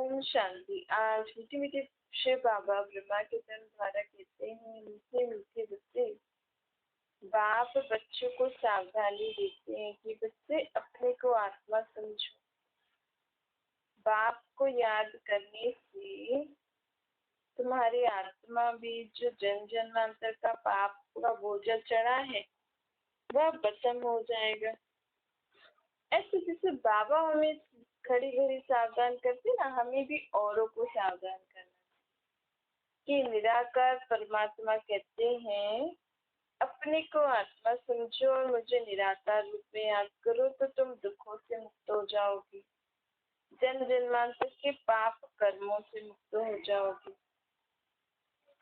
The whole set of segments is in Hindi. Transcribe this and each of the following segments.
ओम शांति। आज मीठे मीठे शिव बाबा ब्रह्मा के जन्म द्वारा कहते हैं, मीठे मीठे बच्चे। बाप बच्चों को सावधानी देते हैं कि बच्चे अपने को आत्मा समझो। बाप को याद करने से तुम्हारी आत्मा भी जो जन्म जन्मांतर का पाप का बोझा चढ़ा है वह भस्म हो जाएगा। ऐसे जैसे बाबा हमें घड़ी घड़ी सावधान करते ना, हमें भी औरों को सावधान करना कि निराकार परमात्मा कहते हैं अपने को आत्मा समझो और मुझे निराकार रूप में याद करो तो तुम दुखों से मुक्त हो जाओगी, जन्म जन्मांतर के पाप कर्मों से मुक्त हो जाओगी।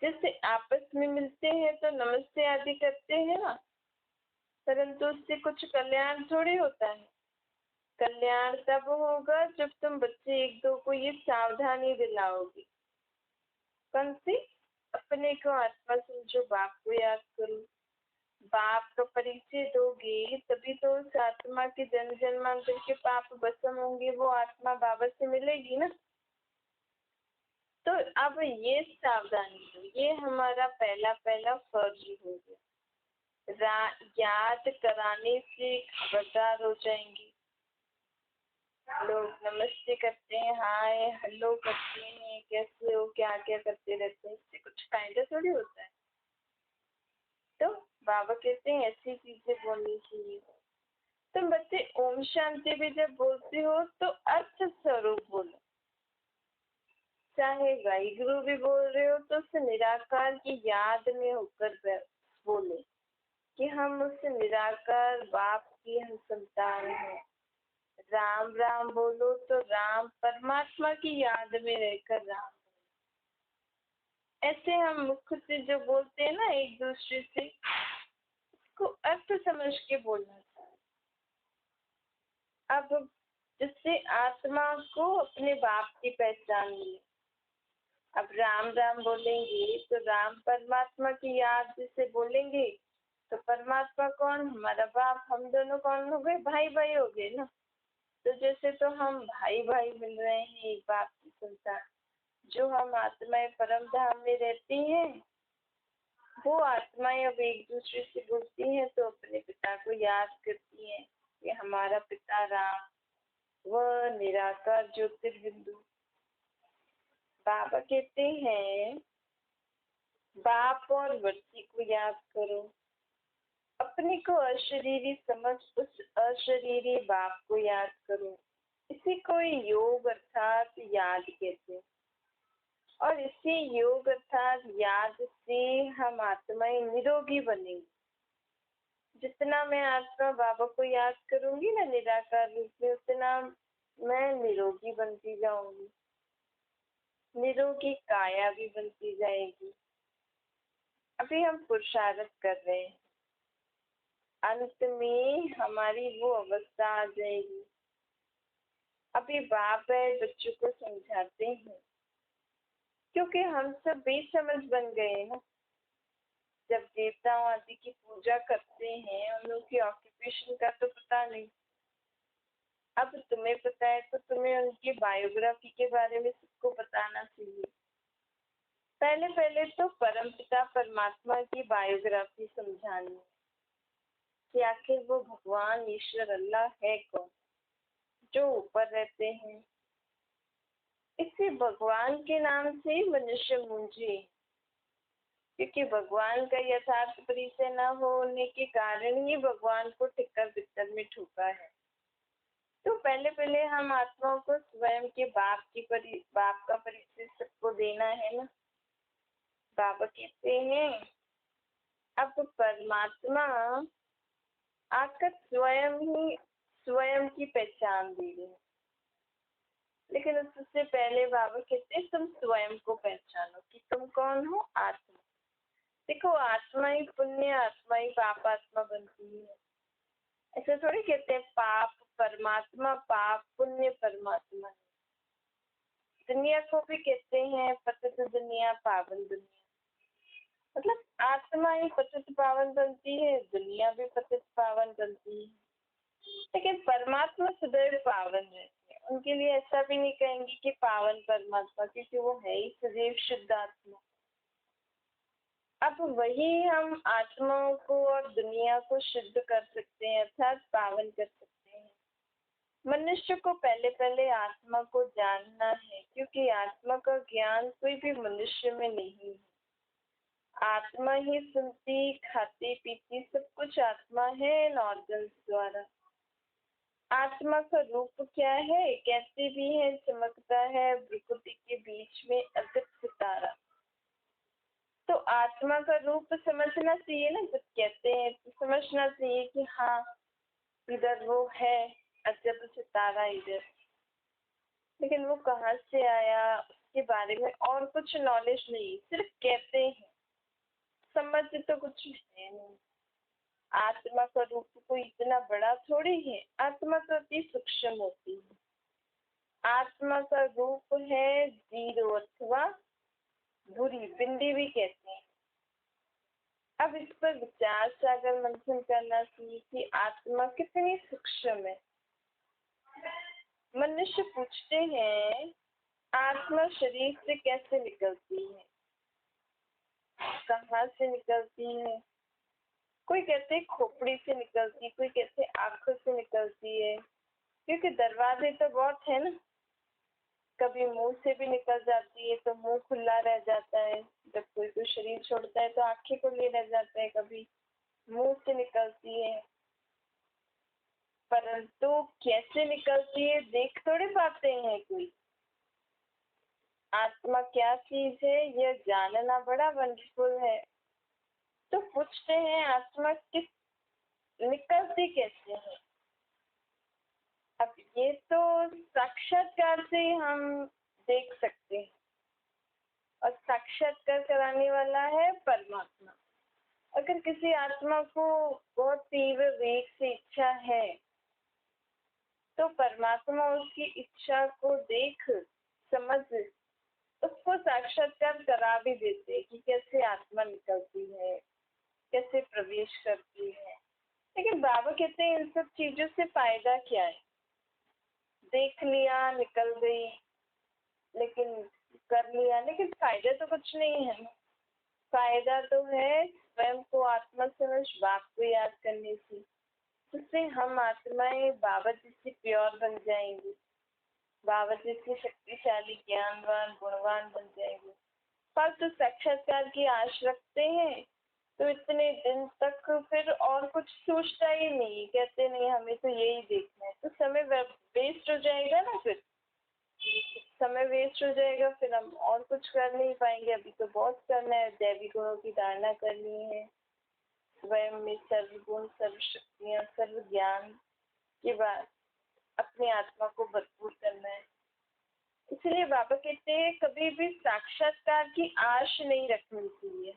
जैसे आपस में मिलते हैं तो नमस्ते आदि करते हैं ना, परंतु उससे कुछ कल्याण थोड़ी होता है। कल्याण तब होगा जब तुम बच्चे एक दो को ये सावधानी दिलाओगी। कौन सी? अपने को आत्मा समझो, बाप को याद करो। बाप का परिचय दोगे तभी तो उस आत्मा के जन्म जन्मांतर के पाप भस्म होंगे, वो आत्मा बाबा से मिलेगी ना। तो अब ये सावधानी दो, ये हमारा पहला पहला फर्ज हो गया। याद कराने से खबरदार हो जाएंगे। लोग नमस्ते करते हैं, हाय हेलो करते हैं, कैसे हो, क्या क्या करते रहते हैं, इससे कुछ फायदा थोड़ी होता है। तो बाबा कहते हैं ऐसी चीजें बोलनी चाहिए। तुम बच्चे ओम शांति भी जब बोलते हो तो अर्थ स्वरूप बोलो। चाहे वाहिगुरु भी बोल रहे हो तो उस निराकार की याद में होकर बोले कि हम उस निराकार बाप की हम संतान हैं। राम राम बोलो तो राम परमात्मा की याद में रहकर राम। ऐसे हम मुख से जो बोलते हैं ना एक दूसरे से, उसको अर्थ समझ के बोलना चाहिए। अब जिससे आत्मा को अपने बाप की पहचान मिले। अब राम राम बोलेंगे तो राम परमात्मा की याद से बोलेंगे तो परमात्मा कौन? हमारा बाप। हम दोनों कौन हो गए? भाई भाई हो गए ना। तो जैसे तो हम भाई भाई मिल रहे हैं एक बाप की संतान। जो हम आत्माएं परम धाम में रहती हैं वो आत्माएं अब एक दूसरे से बोलती हैं तो अपने पिता को याद करती हैं कि हमारा पिता राम, वह निराकार ज्योतिर्बिंदु। बाबा कहते हैं बाप और बच्ची को याद करो, अपने को अशरीरी समझ उस अशरीरी बाप को याद करो। इसी को योग अर्थात याद कहते हैं। और इसी योग अर्थात याद से हम आत्माएं निरोगी बनेंगी। जितना मैं आत्मा बाबा को याद करूंगी ना निराकार रूप में, उतना मैं निरोगी बनती जाऊंगी। निरोगी काया भी बनती जाएगी। अभी हम पुरुषार्थ कर रहे हैं, अंत में हमारी वो अवस्था आ जाएगी। अभी बाप है बच्चों को समझाते हैं क्योंकि हम सब बेसमझ बन गए ना। जब देवताओं आदि की पूजा करते हैं उन लोग की ऑक्यूपेशन का तो पता नहीं। अब तुम्हें पता है तो तुम्हें उनकी बायोग्राफी के बारे में सबको बताना चाहिए। पहले पहले तो परमपिता परमात्मा की बायोग्राफी समझानी कि आखिर वो भगवान ईश्वर अल्लाह है कौन, जो ऊपर रहते हैं। इसी भगवान के नाम से मनुष्य मूंझे, क्योंकि भगवान का यथार्थ परिचय न होने के कारण ही भगवान को टिक्कर बिस्तर में ठोका है। तो पहले पहले हम आत्माओं को स्वयं के बाप का परिचय सबको देना है ना। बाबा कहते हैं अब परमात्मा आकर स्वयं की पहचान दे रहे हैं, लेकिन उससे पहले बाबा कहते हैं तुम स्वयं को पहचानो कि तुम कौन हो। आत्मा। देखो आत्मा ही पुण्य आत्मा ही पाप आत्मा बनती है। ऐसा थोड़ी कहते हैं पाप परमात्मा, पाप पुण्य परमात्मा। दुनिया को भी कहते हैं पतित दुनिया पावन दुनिया। मतलब आत्मा ही पतित पावन बनती है, दुनिया भी पतित पावन बनती है, लेकिन परमात्मा सदैव पावन रहती है। उनके लिए ऐसा भी नहीं कहेंगे कि पावन परमात्मा, क्योंकि वो है ही सदैव शुद्ध आत्मा। अब वही हम आत्माओं को और दुनिया को शुद्ध कर सकते हैं, अर्थात पावन कर सकते हैं। मनुष्य को पहले पहले आत्मा को जानना है, क्योंकि आत्मा का ज्ञान कोई भी मनुष्य में नहीं है। आत्मा ही सुनती, खाती, पीती, सब कुछ आत्मा है इन ऑर्गन्स द्वारा। आत्मा का रूप क्या है? कैसे भी है, चमकता है भ्रुकुटी के बीच में अद्भुत सितारा। तो आत्मा का रूप समझना चाहिए ना, जब कहते हैं तो समझना चाहिए कि हाँ इधर वो है अद्भुत सितारा इधर, लेकिन वो कहाँ से आया उसके बारे में और कुछ नॉलेज नहीं, सिर्फ कहते हैं, समझ तो कुछ है नहीं। आत्मा का रूप कोई इतना बड़ा थोड़ी है, आत्मा तो अति सूक्ष्म होती है। आत्मा का रूप है जीरो अथवा बुरी, बिंदी भी कहते हैं। अब इस पर विचार सागर मंथन करना चाहिए कि आत्मा कितनी सूक्ष्म है। मनुष्य पूछते हैं आत्मा शरीर से कैसे निकलती है, कहाँ से निकलती है? कोई कहते हैं खोपड़ी से निकलती, कोई कहते हैं आंखों से निकलती है, क्योंकि दरवाजे तो बहुत है ना। कभी मुंह से भी निकल जाती है तो मुंह खुला रह जाता है, जब कोई शरीर छोड़ता है तो आंखें खुली रह जाता है, कभी मुंह से निकलती है। परंतु कैसे निकलती है देख थोड़े पाते हैं कोई। आत्मा क्या चीज है यह जानना बड़ा वंडरफुल है। तो पूछते हैं आत्मा किस निकलती कैसे है? अब ये तो साक्षात्कार से हम देख सकते हैं, और साक्षात्कार कराने वाला है परमात्मा। अगर किसी आत्मा को बहुत तीव्र वेग से इच्छा है तो परमात्मा उसकी इच्छा को देख समझ उसको साक्षात्कार करा भी देते कि कैसे आत्मा निकलती है, कैसे प्रवेश करती है। लेकिन बाबा कहते हैं इन सब चीजों से फायदा क्या है? देख लिया निकल गई, लेकिन कर लिया, लेकिन फायदा तो कुछ नहीं है। फायदा तो है स्वयं को आत्मा समझ बाप को याद करने से, जिससे हम आत्माएं बाबा जैसी प्योर बन जाएंगी, बाबा जैसी शक्तिशाली ज्ञानवान गुणवान बन जाएंगे। फालतू साक्षात्कार की आश रखते हैं तो इतने दिन तक फिर और कुछ सोचता ही नहीं, कहते नहीं हमें तो यही देखना है, तो समय वेस्ट हो जाएगा ना। फिर समय वेस्ट हो जाएगा, फिर हम और कुछ कर नहीं पाएंगे। अभी तो बहुत करना है, दैवी गुणों की धारणा करनी है, स्वयं में सर्वगुण सर्व शक्तियाँ सर्व ज्ञान के बाद अपनी आत्मा को भरपूर करना है। इसलिए बाबा कहते हैं कभी भी साक्षात्कार की आश नहीं रखनी चाहिए।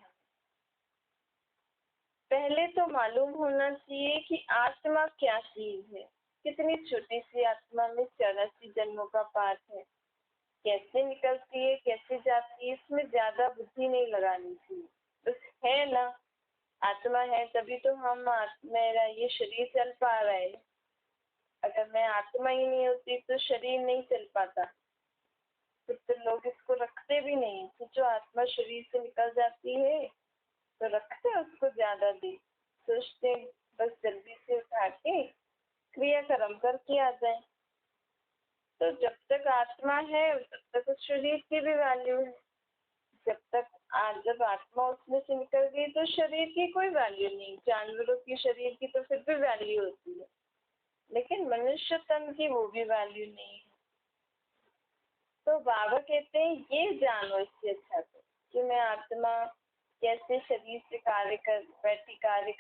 पहले तो मालूम होना चाहिए कि आत्मा क्या चीज है। कितनी छोटी सी आत्मा में 84 जन्मों का पाठ है, कैसे निकलती है कैसे जाती है, इसमें ज्यादा बुद्धि नहीं लगानी चाहिए। बस है ना, आत्मा है तभी तो हम मेरा ये शरीर चल पा रहा है। अगर मैं आत्मा ही नहीं होती तो शरीर नहीं चल पाता, फिर तो लोग इसको रखते भी नहीं। तो जो आत्मा शरीर से निकल जाती है तो रखते उसको ज्यादा देर, सोचते बस जल्दी से उठा के क्रिया कर्म करके आ जाए। तो जब तक आत्मा है तब तक उस शरीर की भी वैल्यू है। जब तक जब आत्मा उसमें से निकल गई तो शरीर की कोई वैल्यू नहीं। जानवरों की शरीर की तो फिर भी वैल्यू होती है, लेकिन मनुष्य तन की वो भी वैल्यू नहीं है। तो बाबा कहते हैं ये जानो इससे अच्छा तो कि मैं आत्मा कैसे शरीर से कार्य कर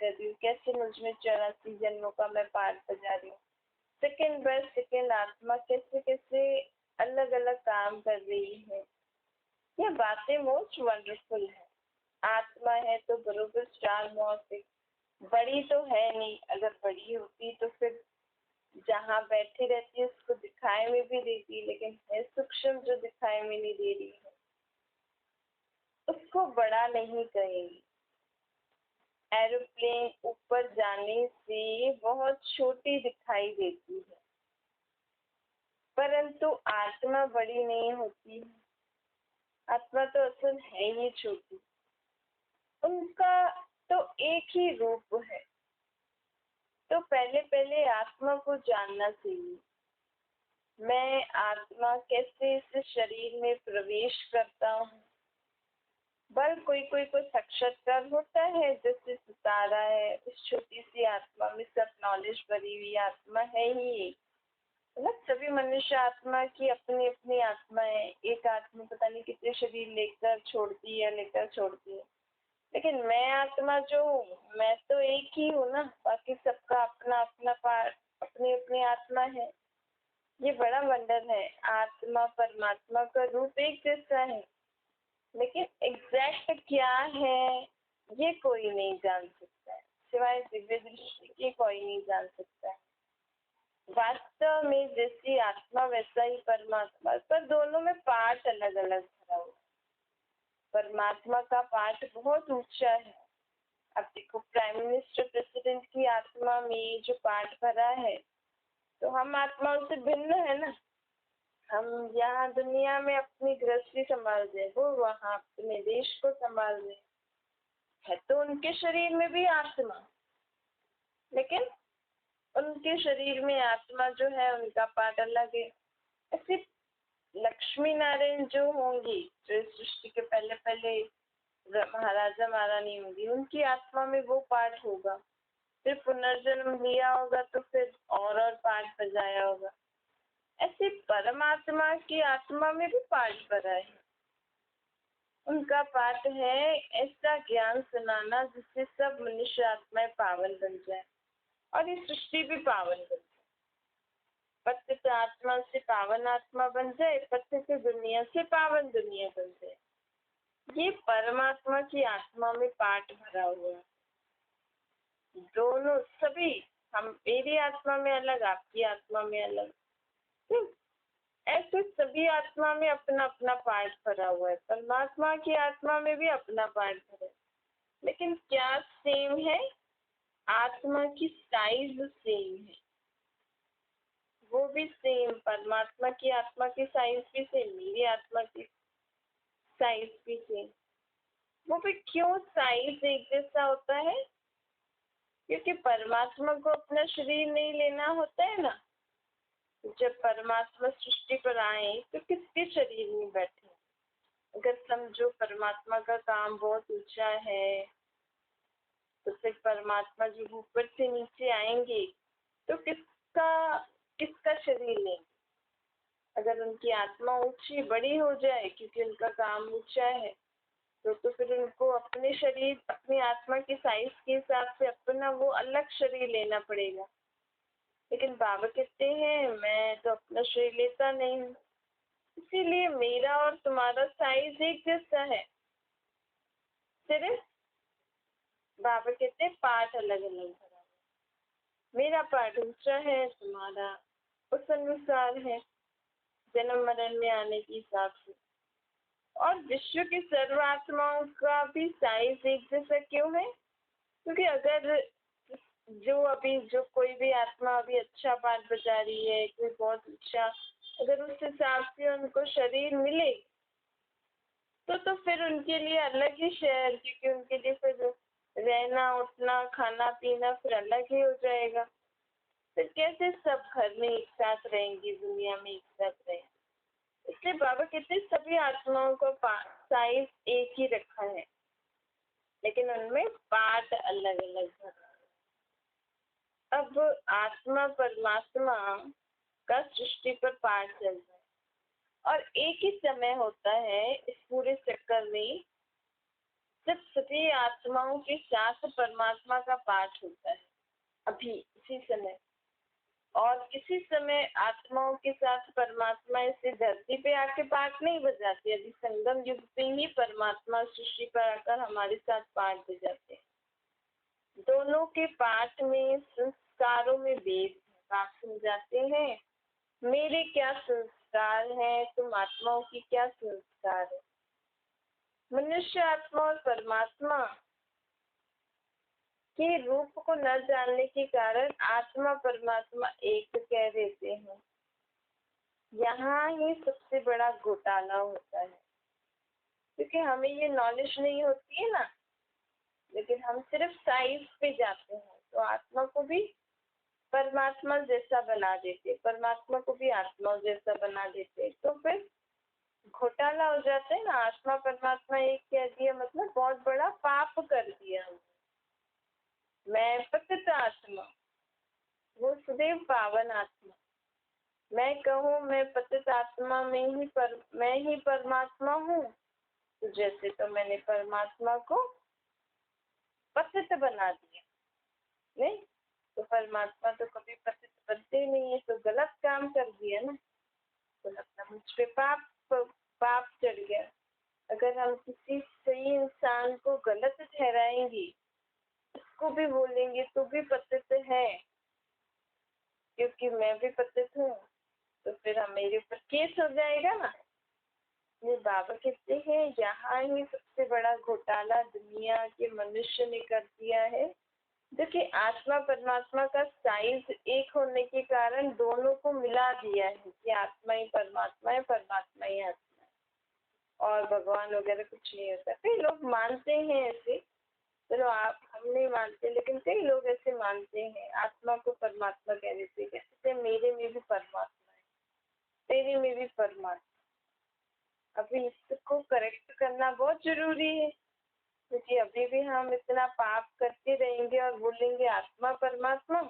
रही हूँ, कैसे मुझ में 84 जन्मों का मैं पाठ बजा रही हूँ। सेकेंड बाय सेकेंड आत्मा कैसे कैसे अलग अलग काम कर रही है। ये बातें मोस्ट वंडरफुल है। आत्मा है तो बरोबर स्टार मौत बड़ी तो है नहीं, अगर बड़ी होती तो फिर जहाँ बैठी रहती है उसको दिखाई में भी देती, लेकिन है सूक्ष्म जो दिखाई में नहीं दे रही है, उसको बड़ा नहीं कहेंगे। एरोप्लेन ऊपर जाने से बहुत छोटी दिखाई देती है, परंतु आत्मा बड़ी नहीं होती, आत्मा तो असल है ही छोटी। उनका तो एक ही रूप है। तो पहले पहले आत्मा को जानना चाहिए। मैं आत्मा कैसे इस शरीर में प्रवेश करता हूँ। बल कोई कोई को साक्षात्कार होता है, जैसे सितारा है, उस छोटी सी आत्मा में सब नॉलेज भरी हुई आत्मा है ही। मतलब सभी मनुष्य आत्मा की अपनी अपनी आत्मा है। एक आत्मा पता नहीं कितने शरीर लेकर छोड़ती है, लेकिन मैं आत्मा जो हूँ, मैं तो एक ही हूँ ना। बाकी सबका अपना अपना पार्ट, अपनी अपनी आत्मा है। ये बड़ा वंडर है। आत्मा परमात्मा का रूप एक जैसा है, लेकिन एग्जैक्ट क्या है ये कोई नहीं जान सकता है, सिवाय दिव्य दृष्टि के कोई नहीं जान सकता है। वास्तव में जैसी आत्मा वैसा ही परमात्मा, पर दोनों में पार्ट अलग अलग भरा हुआ। परमात्मा का पार्ट बहुत ऊंचा है। अब देखो, प्राइम मिनिस्टर प्रेसिडेंट की आत्मा में जो पार्ट भरा है, तो हम आत्माओं से भिन्न है ना। हम यहाँ दुनिया में अपनी गृहस्थी संभाल रहे, वो वहाँ अपने देश को संभाल रहे है। तो उनके शरीर में भी आत्मा, लेकिन उनके शरीर में आत्मा जो है उनका पार्ट अलग है। ऐसे लक्ष्मी नारायण जो होंगी, जो सृष्टि के पहले पहले महाराजा महारानी होंगी, उनकी आत्मा में वो पार्ट होगा। फिर पुनर्जन्म लिया होगा तो फिर और पार्ट बजाया होगा। ऐसे परमात्मा की आत्मा में भी पार्ट भरा है। उनका पार्ट है ऐसा ज्ञान सुनाना जिससे सब मनुष्य आत्माएं पावन बन जाए और ये सृष्टि भी पावन बन जाए। पतित आत्मा से पावन आत्मा बन जाए, पतित दुनिया से पावन दुनिया बन जाए। ये परमात्मा की आत्मा में पार्ट भरा हुआ है। दोनों सभी, हम, मेरी आत्मा में अलग, आपकी आत्मा में अलग, ऐसे सभी आत्मा में अपना अपना पार्ट भरा हुआ है। परमात्मा की आत्मा में भी अपना पार्ट भरा है, लेकिन क्या सेम है? आत्मा की साइज सेम है, वो भी सेम। परमात्मा की आत्मा की साइज भी सेम, मेरी आत्मा की साइज भी सेम। वो भी क्यों साइज एक जैसा होता है? क्योंकि परमात्मा को अपना शरीर नहीं लेना होता है ना। जब परमात्मा सृष्टि पर आए तो किसके शरीर में बैठे? अगर समझो परमात्मा का काम बहुत ऊंचा है, तो फिर परमात्मा जब ऊपर से नीचे आएंगे तो किसका शरीर लेंगे? अगर उनकी आत्मा ऊंची बड़ी हो जाए क्योंकि उनका काम ऊंचा है, तो फिर उनको अपने शरीर, अपनी आत्मा की साइज के हिसाब से अपना वो अलग शरीर लेना पड़ेगा। लेकिन बाबा कहते हैं मैं तो अपना शरीर लेता नहीं हूँ, इसीलिए मेरा और तुम्हारा साइज एक जैसा है। सिर्फ बाबा कहते हैं पार्ट अलग अलग भरा। मेरा पार्ट ऊंचा है, तुम्हारा उस अनुसार है, जन्म मरण में आने के हिसाब से। और विश्व की सर्व आत्माओं का भी साइज एक जैसा क्यों है? क्योंकि अगर जो कोई भी आत्मा अभी अच्छा पाठ बजा रही है, कोई बहुत अच्छा, अगर उस हिसाब से उनको शरीर मिले तो फिर उनके लिए अलग ही शहर, क्योंकि उनके लिए फिर रहना उठना खाना पीना फिर अलग ही हो जाएगा। फिर कैसे सब घर में एक साथ रहेंगे, दुनिया में एक साथ रहेंगे? इसलिए बाबा कहते सभी आत्माओं का साइज एक ही रखा है, लेकिन उनमें पार्ट अलग अलग है। अब आत्मा परमात्मा का सृष्टि पर पाठ चल रहा है और एक ही समय होता है इस पूरे चक्कर में जब सभी आत्माओं के साथ परमात्मा का पाठ होता है, अभी इसी समय। और इसी समय आत्माओं के साथ परमात्मा इसे धरती पे आके पाठ नहीं बजाते, अभी संगम युग पे ही परमात्मा सृष्टि पर आकर हमारे साथ पाठ बजाते हैं। दोनों के पाठ में संस्कारों में भेद है। बाप समझाते हैं मेरे क्या संस्कार है, तुम आत्माओं की क्या संस्कार है। मनुष्य आत्मा और परमात्मा के रूप को न जानने के कारण आत्मा परमात्मा एक कह देते हैं। यहाँ ही सबसे बड़ा घोटाला होता है, क्योंकि हमें ये नॉलेज नहीं होती है ना, लेकिन हम सिर्फ साइंस पे जाते हैं तो आत्मा को भी परमात्मा जैसा बना देते, परमात्मा को भी आत्मा जैसा बना देते, तो फिर घोटाला हो जाता है ना। आत्मा परमात्मा एक कह दिया मतलब बहुत बड़ा पाप कर दिया। मैं पतित आत्मा, वो सदैव पावन आत्मा। मैं कहूँ मैं पतित आत्मा में ही मैं ही परमात्मा हूँ, तो जैसे तो मैंने परमात्मा को पतित बना दिया, नहीं तो परमात्मा तो कभी पतित बनते नहीं है, तो गलत काम कर दिया ना, तो मतलब मुझ पे पाप चढ़ गया। अगर हम किसी सही इंसान को गलत ठहराएंगे, उसको भी बोलेंगे तू भी पतित है, क्योंकि मैं भी पतित हूँ, तो फिर हम मेरे ऊपर केस हो जाएगा ना। ये बाबा कहते हैं यहाँ ही सबसे बड़ा घोटाला दुनिया के मनुष्य ने कर दिया है। देखिए आत्मा परमात्मा का साइज एक होने के कारण दोनों को मिला दिया है कि आत्मा ही परमात्मा है, परमात्मा ही आत्मा है, और भगवान वगैरह कुछ नहीं होता। कई लोग मानते हैं ऐसे, चलो आप हम नहीं मानते, लेकिन कई लोग ऐसे मानते हैं आत्मा को परमात्मा कह देते, कहते मेरे में भी परमात्मा है, तेरे में भी परमात्मा। अभी इसको करेक्ट करना बहुत जरूरी है, क्योंकि अभी भी हम इतना पाप करते रहेंगे और बोलेंगे आत्मा परमात्मा,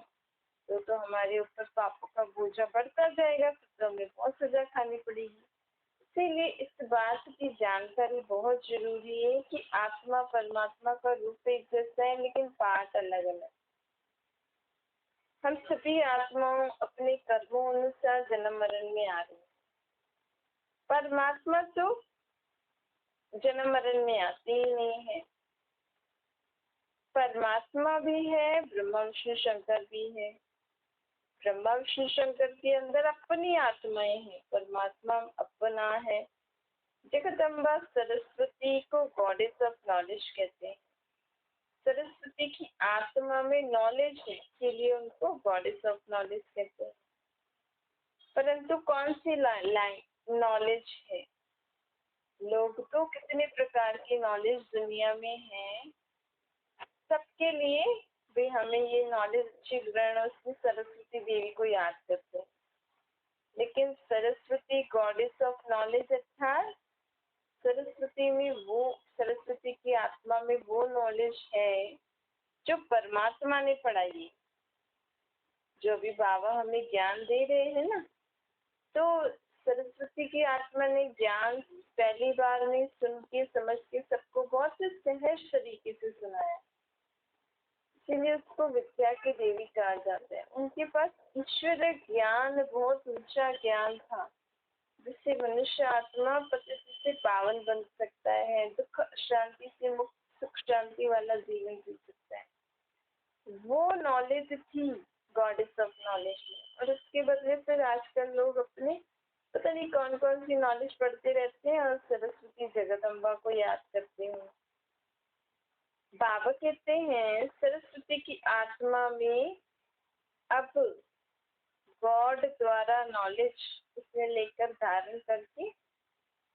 तो हमारे ऊपर पापों का बोझा बढ़ता जाएगा, तो हमें बहुत सजा खानी पड़ेगी। इसीलिए इस बात की जानकारी बहुत जरूरी है कि आत्मा परमात्मा का रूप एक जैसा है, लेकिन पार्ट अलग अलग। हम सभी आत्माओं अपने कर्मों अनुसार जन्म मरण में आ रहे हैं। परमात्मा तो जन्म मरण में आते ही नहीं है। परमात्मा भी है, ब्रह्मा विष्णु शंकर भी है। ब्रह्मा विष्णु शंकर के अंदर अपनी आत्माएं हैं, परमात्मा अपना है। जगदम्बा सरस्वती को गॉडेस ऑफ नॉलेज कहते हैं। सरस्वती की आत्मा में नॉलेज है, इसीलिए उनको गॉडेस ऑफ नॉलेज कहते हैं। परंतु कौन सी नॉलेज है? लोग तो कितने प्रकार की नॉलेज दुनिया में है, सबके लिए भी हमें ये नॉलेज अच्छी ग्रहण, उसमें सरस्वती देवी को याद करते हैं। लेकिन सरस्वती गॉडेस ऑफ नॉलेज अर्थात सरस्वती में वो, सरस्वती की आत्मा में वो नॉलेज है जो परमात्मा ने पढ़ाई है। जो भी बाबा हमें ज्ञान दे रहे हैं ना, तो सरस्वती की आत्मा ने ज्ञान पहली बार में सुन के समझ के सबको बहुत सहज तरीके से सुनाया, इसीलिए उसको विद्या की देवी कहा जाता है। उनके पास ईश्वर ज्ञान, बहुत ऊंचा ज्ञान था, जिससे मनुष्य आत्मा पतित से पावन बन सकता है, दुख शांति से मुक्त, सुख शांति वाला जीवन जी सकता है। वो नॉलेज थी गॉडेस ऑफ नॉलेज में। और उसके बदले फिर आजकल लोग अपने पता नहीं कौन कौन सी नॉलेज पढ़ते रहते हैं और सरस्वती जगदम्बा को याद करते हैं। बाबा कहते हैं सरस्वती की आत्मा में अब गॉड द्वारा नॉलेज उसने लेकर धारण करके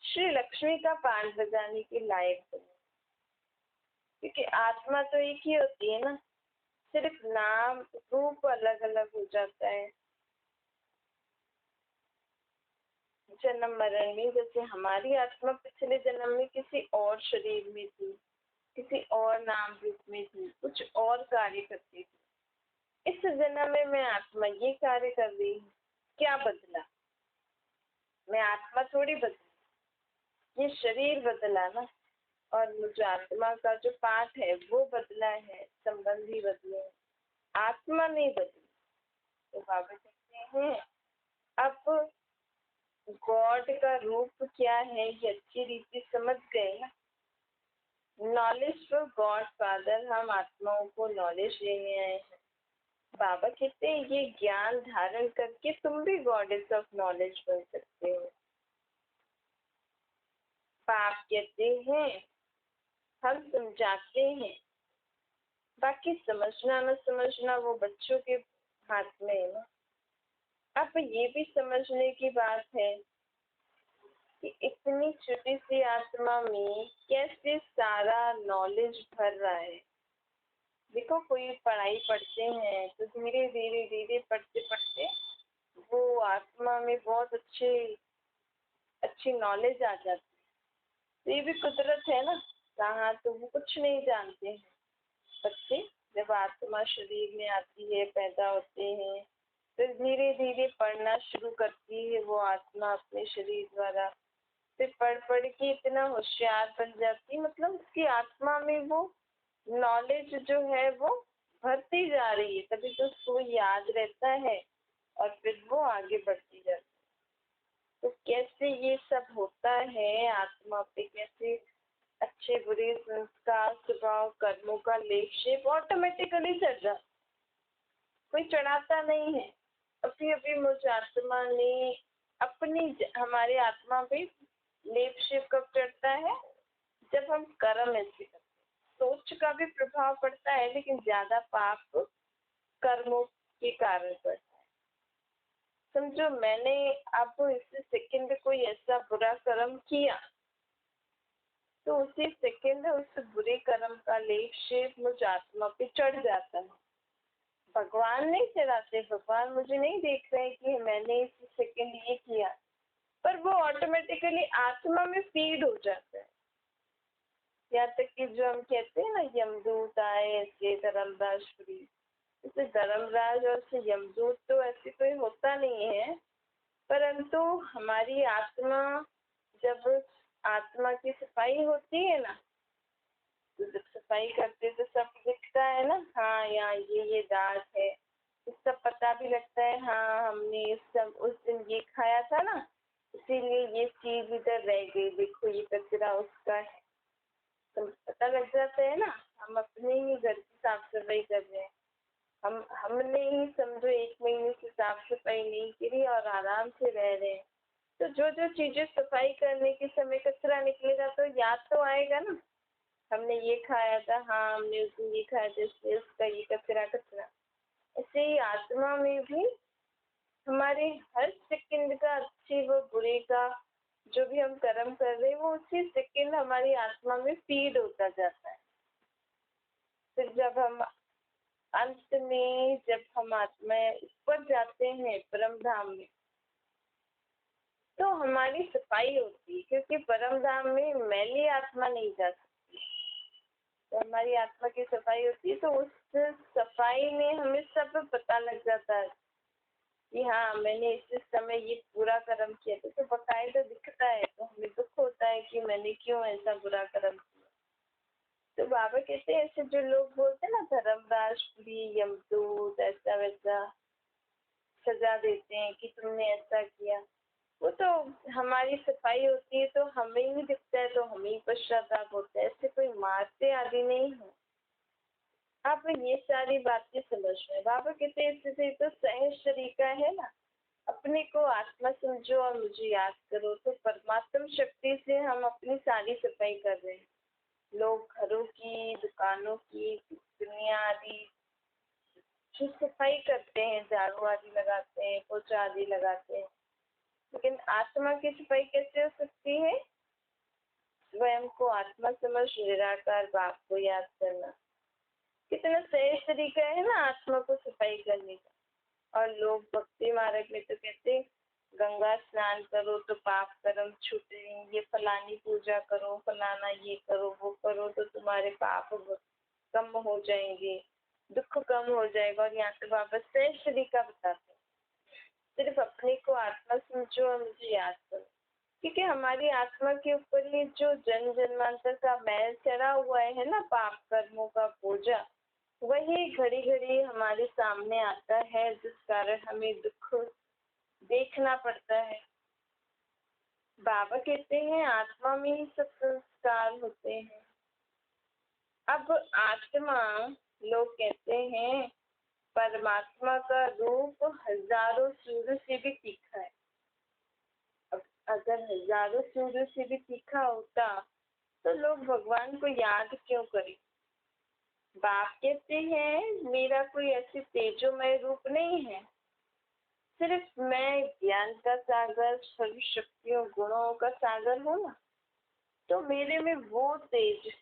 श्री लक्ष्मी का पाठ बजाने के लायक बने, क्योंकि आत्मा तो एक ही होती है ना, सिर्फ नाम रूप अलग अलग हो जाता है। जन्म मरण में जैसे हमारी आत्मा पिछले जन्म में किसी और शरीर में थी, किसी और नाम रूप में थी, कुछ और कार्य करती थी। इस जन्म में मैं आत्मा ये कार्य कर रही हूँ, क्या बदला? मैं आत्मा थोड़ी बदली, ये शरीर बदला ना, और मुझे आत्मा का जो पाठ है वो बदला है, संबंधी बदले, आत्मा नहीं बदली। तो बाबा कहते हैं अब गॉड का रूप क्या है ये अच्छी रीति समझ गए ना। नॉलेज फॉर गॉड फादर, हम आत्माओं को नॉलेज लेने आए हैं। बाबा कहते हैं ये ज्ञान धारण करके तुम भी गॉडेस ऑफ नॉलेज बन सकते हो। पाप कहते हैं हम समझाते हैं, बाकी समझना न समझना वो बच्चों के हाथ में है ना। अब ये भी समझने की बात है कि इतनी छोटी सी आत्मा में कैसे सारा नॉलेज भर रहा है। देखो, कोई पढ़ाई पढ़ते हैं तो धीरे धीरे धीरे पढ़ते पढ़ते वो आत्मा में बहुत अच्छी नॉलेज आ जाती है। तो ये भी कुदरत है ना, कहाँ तो वो कुछ नहीं जानते हैं बच्चे। जब आत्मा शरीर में आती है, पैदा होते हैं, फिर धीरे धीरे पढ़ना शुरू करती है वो आत्मा अपने शरीर द्वारा। फिर पढ़ पढ़ के इतना होशियार बन जाती है, मतलब उसकी आत्मा में वो नॉलेज जो है वो भरती जा रही है, तभी तो उसको याद रहता है और फिर वो आगे बढ़ती जाती है। तो कैसे ये सब होता है आत्मा पे, कैसे अच्छे बुरे संस्कार, स्वभाव, कर्मों का लेप शेप ऑटोमेटिकली चढ़ जाता, कोई चढ़ाता नहीं है। अभी अभी मुझ आत्मा ने हमारे आत्मा पे लेप शेप कब चढ़ता है, जब हम कर्म ऐसे करते हैं। सोच का भी प्रभाव पड़ता है, लेकिन ज्यादा पाप कर्मों के कारण पड़ता है। समझो, मैंने आपको इस सेकंड कोई ऐसा बुरा कर्म किया तो उसी सेकंड उस बुरे कर्म का लेप शेप मुझ आत्मा पे चढ़ जाता है। भगवान नहीं चढ़ाते, भगवान मुझे नहीं देख रहे कि मैंने इस सेकंड ये किया, पर वो ऑटोमेटिकली आत्मा में फीड हो जाता है। यहाँ तक कि जो हम कहते हैं ना, यमदूत आए ऐसे धर्मराजपुरी, जैसे धर्मराज और से यमदूत तो ऐसे कोई होता नहीं है, परंतु हमारी आत्मा, जब आत्मा की सफाई होती है ना, तो जब सफाई करते तो सब दिखता है ना, हाँ यहाँ ये दाग है, तो सब पता भी लगता है, हाँ हमने सब उस दिन ये खाया था ना, इसीलिए ये चीज इधर रह गई, देखो ये कचरा उसका है। तो पता लग जाता है ना। हम अपने ही घर की साफ सफाई कर रहे हैं, हमने ही समझो 1 महीने से साफ सफाई नहीं करी और आराम से रह रहे हैं, तो जो जो चीजें सफाई करने के समय कचरा निकलेगा तो याद तो आएगा ना, हमने ये खाया था, हाँ हमने उस दिन ये खाया था, इसलिए उसका ये कचरा कचरा। ऐसे ही आत्मा में भी हमारे हर सेकंड का, अच्छे व बुरे का, जो भी हम कर्म कर रहे हैं वो उसी सेकंड हमारी आत्मा में फीड होता जाता है। फिर जब हम अंत में, जब हम आत्मा ऊपर जाते हैं परम धाम में, तो हमारी सफाई होती है, क्योंकि परम धाम में मैली आत्मा नहीं जा सकती। तो हमारी आत्मा की सफाई होती है, तो उस सफाई में हमें सब पता लग जाता है कि हाँ मैंने इस समय ये पूरा कर्म किया था, तो बकायदा दिखता है, तो हमें दुख होता है कि मैंने क्यों ऐसा बुरा कर्म किया। तो बाबा कहते हैं, ऐसे जो लोग बोलते हैं ना धर्मराजपुरी, यमदूत, ऐसा वैसा सजा देते हैं कि तुमने ऐसा किया, वो तो हमारी सफाई होती है तो हमें ही दिखता है, तो हमें ही पश्चाताप होता है, ऐसे कोई मारते आदि नहीं है। आप ये सारी बातें समझ में, बाबा कहते हैं इससे तो सहज तरीका है ना, अपने को आत्मा समझो और मुझे याद करो, तो परमात्म शक्ति से हम अपनी सारी सफाई कर रहे हैं। लोग घरों की, दुकानों की, दुनिया आदि जो सफाई करते हैं, झाड़ू आदि लगाते हैं, पोछा आदि लगाते हैं, लेकिन आत्मा की सफाई कैसे हो सकती है? स्वयं को आत्मा समझ निराकार बाप को याद करना, कितना सहज तरीका है ना आत्मा को सफाई करने का। और लोग भक्ति मार्ग में तो कहते हैं गंगा स्नान करो तो पाप कर्म छूटेंगे, फलानी पूजा करो, फलाना ये करो, वो करो तो तुम्हारे पाप कम हो जाएंगे, दुख कम हो जाएगा। और यहाँ पे बाबा सहज तरीका बताते हैं, सिर्फ अपने को आत्मा समझो और मुझे याद करो, क्योंकि हमारी आत्मा के ऊपर ही जो जन्म जन्मांतर का मैल चढ़ा हुआ है ना, पाप कर्मों का बोझा, वही घड़ी घड़ी हमारे सामने आता है, जिस कारण हमें दुख देखना पड़ता है। बाबा कहते हैं आत्मा में ही सब संस्कार होते हैं। अब आत्मा, लोग कहते हैं परमात्मा का रूप हजारों सूर्य से भी तीखा है। अब अगर हजारों सूर्य से भी तीखा होता तो लोग भगवान को याद क्यों करें? बाप कहते हैं मेरा कोई ऐसे तेजोमय रूप नहीं है, सिर्फ मैं ज्ञान का सागर, सर्व शक्तियों गुणों का सागर हूँ ना, तो मेरे में वो तेज है,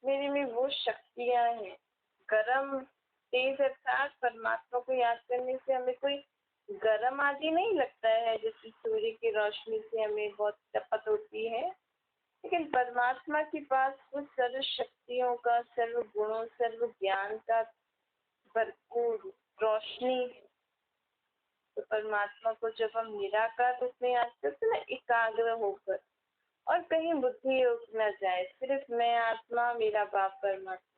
मेरे में वो शक्तियां हैं। गरम तेज अर्थात परमात्मा को याद करने से हमें कोई गरम आदि नहीं लगता है, जैसे सूर्य की रोशनी से हमें बहुत तपत होती है, लेकिन परमात्मा के पास वो सर्व शक्तियों का, सर्व गुणों, सर्व ज्ञान का भरपूर रोशनी है। तो परमात्मा को जब हम निराकार रूप में याद करते ना, एकाग्र होकर, और कहीं बुद्धि उठ न जाए, सिर्फ मैं आत्मा, मेरा बाप परमात्मा,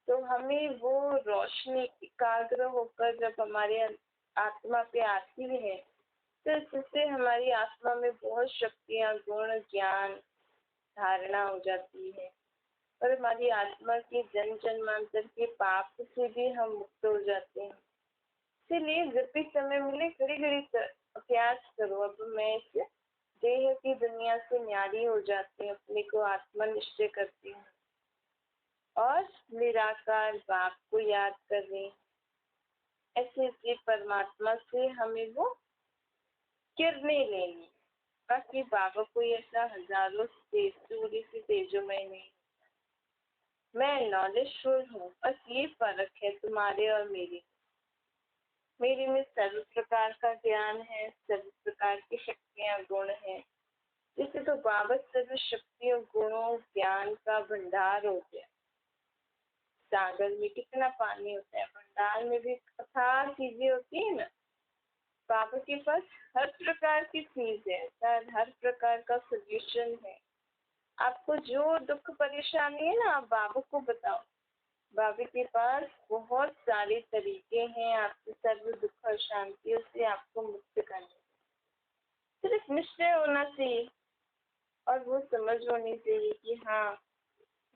तो हमें वो रोशनी एकाग्र होकर जब हमारे आत्मा पे आती है, तो इससे हमारी आत्मा में बहुत शक्तियां, गुण, ज्ञान धारणा हो जाती है, और हमारी आत्मा के जन्म जन्मांतर के पाप से भी हम मुक्त हो जाते हैं। इसीलिए जब भी समय मिले घड़ी घड़ी अभ्यास करो। अब मैं इस देह की दुनिया से न्यारी हो जाती हूँ, अपने को आत्मा निश्चय करती हूँ और निराकार बाप को याद कर रही हूँ। ऐसे ऐसे परमात्मा से हमें वो किरणें लेनी। बाकी बाबा कोई ऐसा हजारों सूर्य से तेजोमय नहीं, मैं नॉलेजफुल हूँ, बस ये फर्क है तुम्हारे और मेरे। मेरे में सर्व प्रकार का ज्ञान है, सर्व प्रकार की शक्तियाँ, गुण है। जैसे तो बाबा सर्व शक्तियों, गुणों, ज्ञान का भंडार होते हैं। सागर में कितना पानी होता है, भंडार में भी अथाह चीजें होती है ना। बाबा के पास हर प्रकार की चीज है, हर प्रकार का सोल्यूशन है। आपको जो दुख परेशानी है ना, आप बाबा को बताओ, बाबा के पास बहुत सारे तरीके हैं आपके सर्व दुख और शांतियों से आपको मुक्त करने। सिर्फ निश्चय होना चाहिए और वो समझ होनी चाहिए कि हाँ,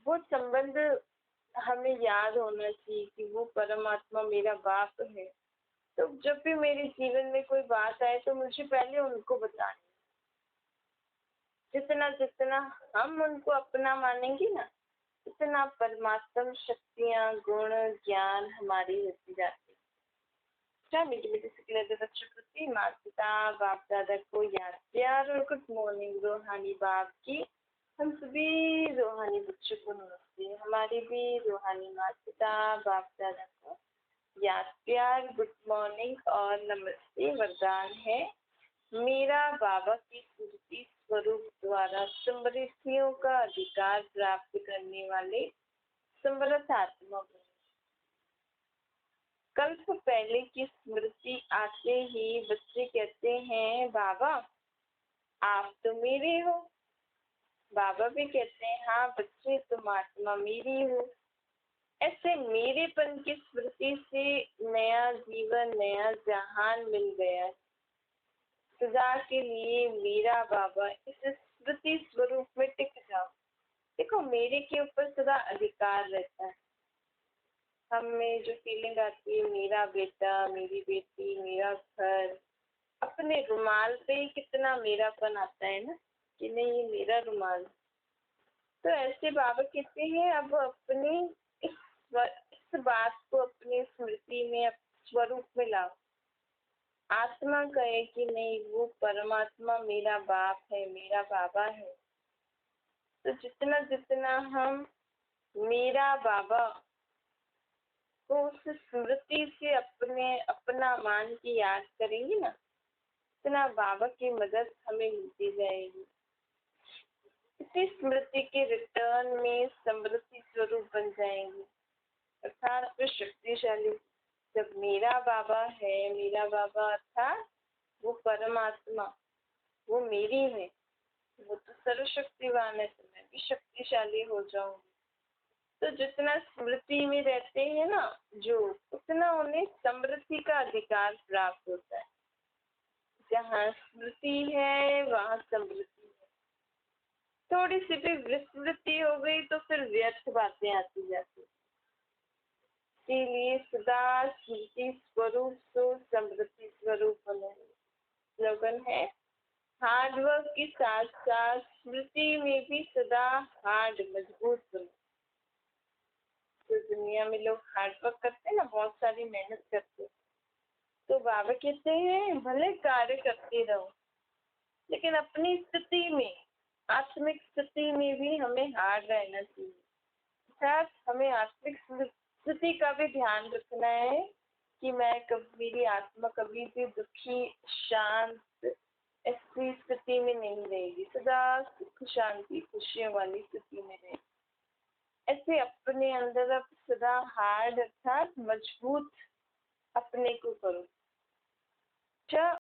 वो संबंध हमें याद होना चाहिए कि वो परमात्मा मेरा बाप है। तो जब भी मेरे जीवन में कोई बात आए तो मुझे पहले उनको बताना। जितना जितना हम उनको अपना मानेंगे ना, इतना परमात्मा शक्तियाँ, गुण, ज्ञान हमारी होती जाती है। क्या मीठी मीठी सिखलाते बच्चों प्रति माता पिता बाप दादा को याद प्यार और गुड मॉर्निंग रूहानी बाप की। हम सभी रूहानी बच्चों को नमस्ते। हमारे भी रूहानी माता पिता बाप दादा को याद प्यार, गुड मॉर्निंग और नमस्ते। वरदान है, मेरा बाबा की स्मृति स्वरूप द्वारा समृद्धियों का अधिकार प्राप्त करने वाले समर्थ आत्मा बनो। कल्प पहले की स्मृति आते ही बच्चे कहते हैं, बाबा आप तो मेरे हो। बाबा भी कहते हैं, हाँ बच्चे तुम आत्मा मेरी हो। ऐसे मेरेपन की स्मृति से नया जीवन, नया जहान मिल गया। सदा के लिए मेरा बाबा इस स्मृति स्वरूप में टिक जाओ। देखो, मेरे के ऊपर सदा अधिकार रहता है। हमें जो फीलिंग आती है, मेरा बेटा, मेरी बेटी, मेरा घर, अपने रुमाल पे ही कितना मेरापन आता है ना, कि नहीं ये मेरा रुमाल। तो ऐसे बाबा कहते हैं, अब अपनी इस बात को अपनी स्मृति में, स्वरूप में लाओ। आत्मा कहे कि नहीं, वो परमात्मा मेरा बाप है, मेरा बाबा है। तो जितना जितना हम मेरा बाबा को उस स्मृति से अपना मान के याद करेंगे ना, इतना बाबा की मदद हमें मिलती जाएगी। इसी स्मृति के रिटर्न में समृद्धि स्वरूप बन जाएंगे, अर्थात फिर शक्तिशाली। जब मेरा बाबा है, मेरा बाबा अर्थात वो परमात्मा, वो मेरी है, वो तो सर्वशक्तिवान है, तो मैं भी शक्तिशाली हो जाऊंगी। तो जितना स्मृति में रहते हैं ना जो, उतना उन्हें समृद्धि का अधिकार प्राप्त होता है। जहाँ स्मृति है वहाँ समृद्धि है। थोड़ी सी भी विस्मृति हो गई तो फिर व्यर्थ बातें आती जाती। इसीलिए सदा स्मृति स्वरूप तो समृद्धि स्वरूप बने। स्लोगन है, हार्ड वर्क के साथ साथ स्मृति में भी सदा हार्ड मजबूत बनो। तो दुनिया में लोग हार्ड वर्क करते हैं ना, बहुत सारी मेहनत करते हैं, तो बाबा कहते हैं भले कार्य करते रहो, लेकिन अपनी स्थिति में, आत्मिक स्थिति में भी हमें हार रहना चाहिए। अर्थात हमें आत्मिक स्थिति का भी ध्यान रखना है कि मेरी आत्मा कभी भी दुखी, शांत ऐसी स्थिति में नहीं रहेगी, सदा सुख शांति खुशियों वाली स्थिति में रहेगी। ऐसे अपने अंदर अब सदा हार्ड अर्थात मजबूत अपने को करो।